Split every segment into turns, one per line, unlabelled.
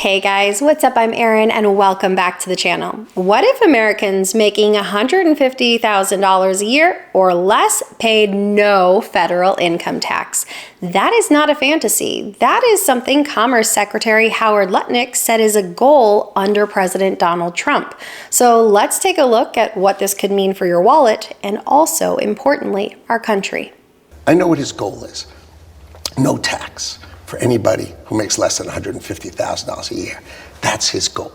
Hey guys, what's up? I'm Erin and welcome back to the channel. What if Americans making $150,000 a year or less paid no federal income tax? That is not a fantasy. That is something Commerce Secretary Howard Lutnick said is a goal under President Donald Trump. So let's take a look at what this could mean for your wallet and also, importantly, our country.
I know what his goal is. No tax for anybody who makes less than $150,000 a year. That's his goal.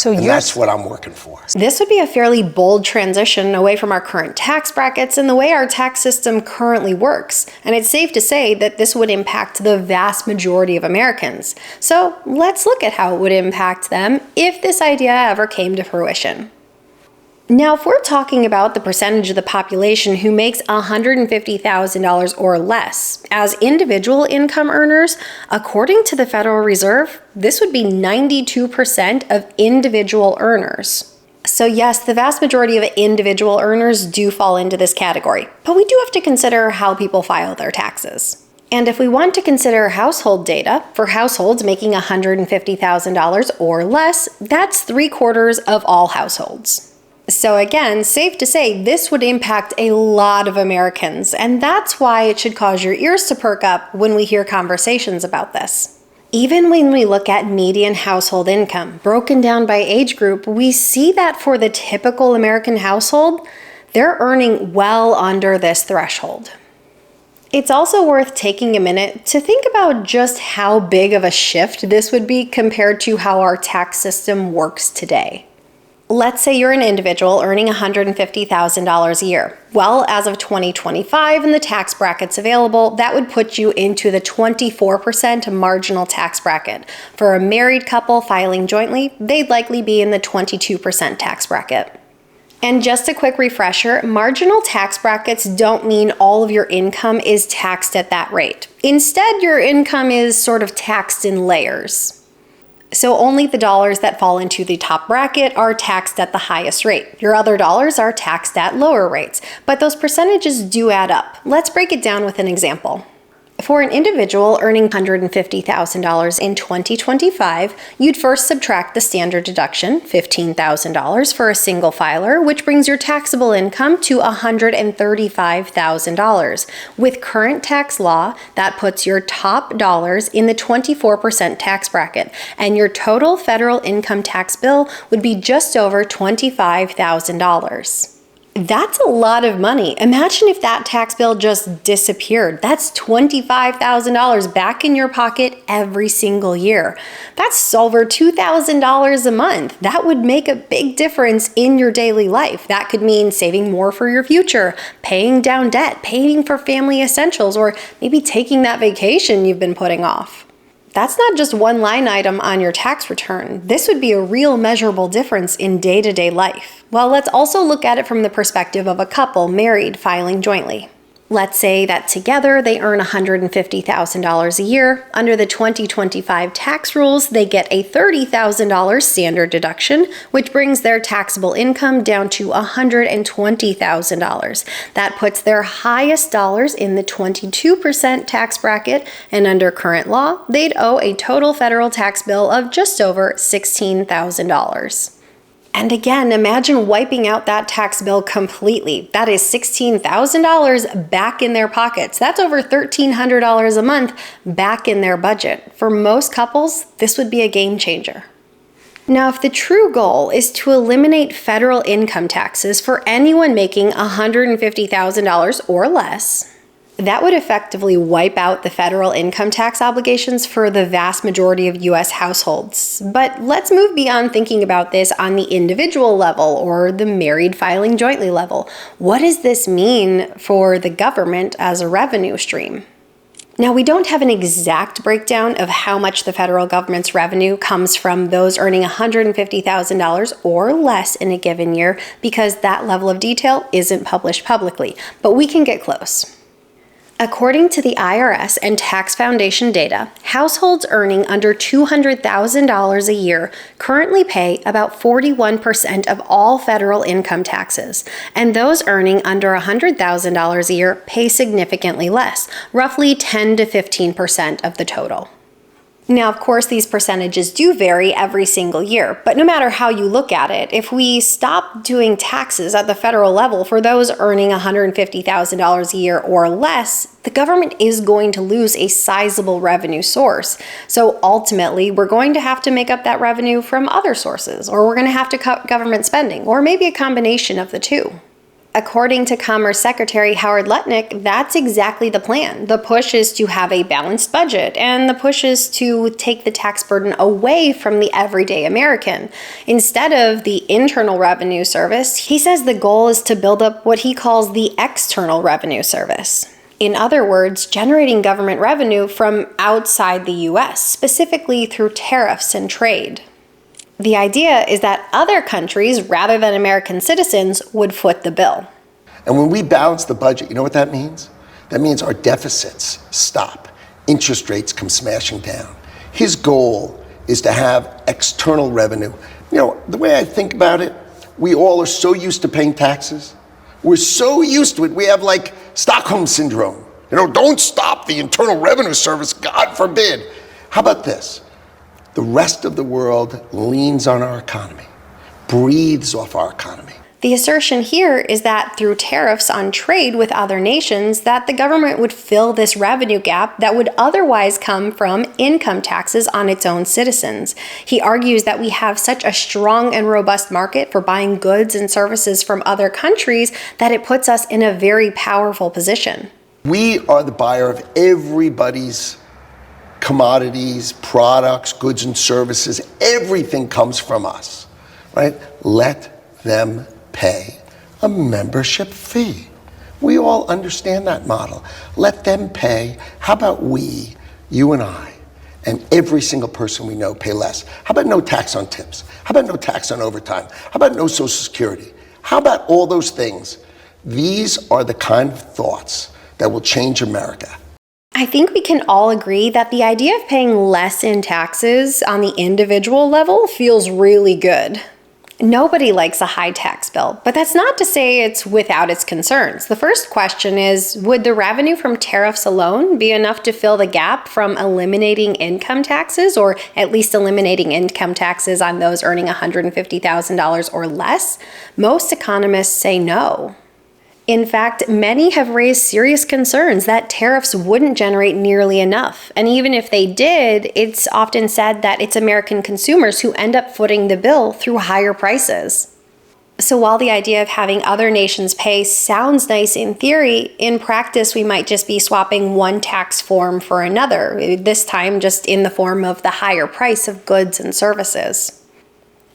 And that's what I'm working for.
This would be a fairly bold transition away from our current tax brackets and the way our tax system currently works. And it's safe to say that this would impact the vast majority of Americans. So let's look at how it would impact them if this idea ever came to fruition. Now, if we're talking about the percentage of the population who makes $150,000 or less as individual income earners, according to the Federal Reserve, this would be 92% of individual earners. So yes, the vast majority of individual earners do fall into this category, but we do have to consider how people file their taxes. And if we want to consider household data for households making $150,000 or less, that's 3/4 of all households. So again, safe to say this would impact a lot of Americans, and that's why it should cause your ears to perk up when we hear conversations about this. Even when we look at median household income, broken down by age group, we see that for the typical American household, they're earning well under this threshold. It's also worth taking a minute to think about just how big of a shift this would be compared to how our tax system works today. Let's say you're an individual earning $150,000 a year. Well, as of 2025 and the tax brackets available, that would put you into the 24% marginal tax bracket. For a married couple filing jointly, they'd likely be in the 22% tax bracket. And just a quick refresher, marginal tax brackets don't mean all of your income is taxed at that rate. Instead, your income is sort of taxed in layers. So only the dollars that fall into the top bracket are taxed at the highest rate. Your other dollars are taxed at lower rates, but those percentages do add up. Let's break it down with an example. For an individual earning $150,000 in 2025, you'd first subtract the standard deduction, $15,000 for a single filer, which brings your taxable income to $135,000. With current tax law, that puts your top dollars in the 24% tax bracket, and your total federal income tax bill would be just over $25,000. That's a lot of money. Imagine if that tax bill just disappeared. That's $25,000 back in your pocket every single year. That's over $2,000 a month. That would make a big difference in your daily life. That could mean saving more for your future, paying down debt, paying for family essentials, or maybe taking that vacation you've been putting off. That's not just one line item on your tax return. This would be a real measurable difference in day-to-day life. Well, let's also look at it from the perspective of a couple married filing jointly. Let's say that together they earn $150,000 a year. Under the 2025 tax rules, they get a $30,000 standard deduction, which brings their taxable income down to $120,000. That puts their highest dollars in the 22% tax bracket, and under current law, they'd owe a total federal tax bill of just over $16,000. And again, imagine wiping out that tax bill completely. That is $16,000 back in their pockets. That's over $1,300 a month back in their budget. For most couples, this would be a game changer. Now, if the true goal is to eliminate federal income taxes for anyone making $150,000 or less, that would effectively wipe out the federal income tax obligations for the vast majority of U.S. households. But let's move beyond thinking about this on the individual level or the married filing jointly level. What does this mean for the government as a revenue stream? Now, we don't have an exact breakdown of how much the federal government's revenue comes from those earning $150,000 or less in a given year because that level of detail isn't published publicly, but we can get close. According to the IRS and Tax Foundation data, households earning under $200,000 a year currently pay about 41% of all federal income taxes, and those earning under $100,000 a year pay significantly less, roughly 10 to 15% of the total. Now, of course, these percentages do vary every single year, but no matter how you look at it, if we stop doing taxes at the federal level for those earning $150,000 a year or less, the government is going to lose a sizable revenue source. So ultimately, we're going to have to make up that revenue from other sources, or we're going to have to cut government spending, or maybe a combination of the two. According to Commerce Secretary Howard Lutnick, that's exactly the plan. The push is to have a balanced budget, and the push is to take the tax burden away from the everyday American. Instead of the internal revenue service, he says the goal is to build up what he calls the external revenue service. In other words, generating government revenue from outside the US, specifically through tariffs and trade. The idea is that other countries, rather than American citizens, would foot the bill.
And when we balance the budget, you know what that means? That means our deficits stop. Interest rates come smashing down. His goal is to have external revenue. You know, the way I think about it, we all are so used to paying taxes. We're so used to it. We have like Stockholm syndrome. You know, don't stop the Internal Revenue Service, God forbid. How about this? The rest of the world leans on our economy, breathes off our economy.
The assertion here is that through tariffs on trade with other nations, that the government would fill this revenue gap that would otherwise come from income taxes on its own citizens. He argues that we have such a strong and robust market for buying goods and services from other countries that it puts us in a very powerful position.
We are the buyer of everybody's commodities, products, goods and services. Everything comes from us, right? Let them pay a membership fee. We all understand that model. Let them pay. How about we, you and I, and every single person we know pay less? How about no tax on tips? How about no tax on overtime? How about no Social Security? How about all those things? These are the kind of thoughts that will change America.
I think we can all agree that the idea of paying less in taxes on the individual level feels really good. Nobody likes a high tax bill, but that's not to say it's without its concerns. The first question is, would the revenue from tariffs alone be enough to fill the gap from eliminating income taxes, or at least eliminating income taxes on those earning $150,000 or less? Most economists say no. In fact, many have raised serious concerns that tariffs wouldn't generate nearly enough. And even if they did, it's often said that it's American consumers who end up footing the bill through higher prices. So while the idea of having other nations pay sounds nice in theory, in practice we might just be swapping one tax form for another, this time just in the form of the higher price of goods and services.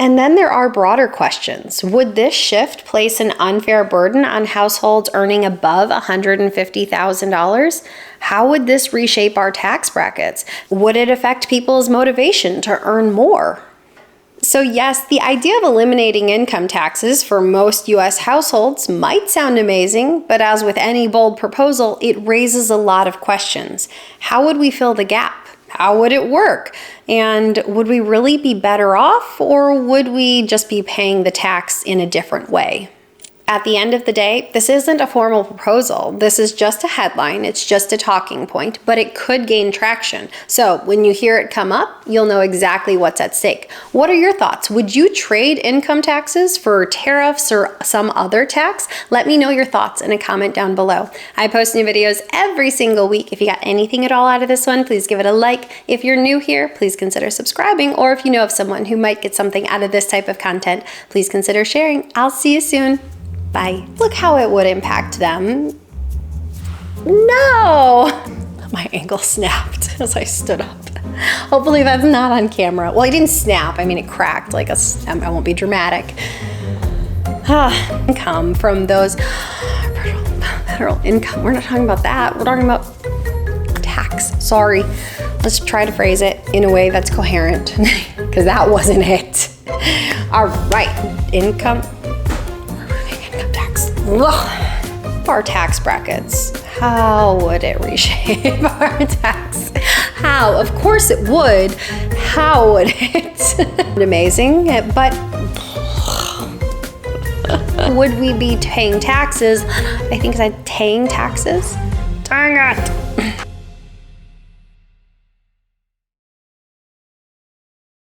And then there are broader questions. Would this shift place an unfair burden on households earning above $150,000? How would this reshape our tax brackets? Would it affect people's motivation to earn more? So yes, the idea of eliminating income taxes for most US households might sound amazing, but as with any bold proposal, it raises a lot of questions. How would we fill the gap? How would it work? And would we really be better off, or would we just be paying the tax in a different way? At the end of the day, this isn't a formal proposal. This is just a headline. It's just a talking point, but it could gain traction. So when you hear it come up, you'll know exactly what's at stake. What are your thoughts? Would you trade income taxes for tariffs or some other tax? Let me know your thoughts in a comment down below. I post new videos every single week. If you got anything at all out of this one, please give it a like. If you're new here, please consider subscribing. Or if you know of someone who might get something out of this type of content, please consider sharing. I'll see you soon. Bye. Look how it would impact them. No! My ankle snapped as I stood up. Hopefully that's not on camera. Well, it didn't snap. I mean, it cracked. Like I won't be dramatic. Income from those federal income. We're not talking about that. We're talking about tax. Sorry. Let's try to phrase it in a way that's coherent, because that wasn't it. All right. Income tax. Our tax brackets. How would it reshape our tax? How? Of course it would. How would it? Amazing, but would we be paying taxes? I think I said paying taxes. Dang it.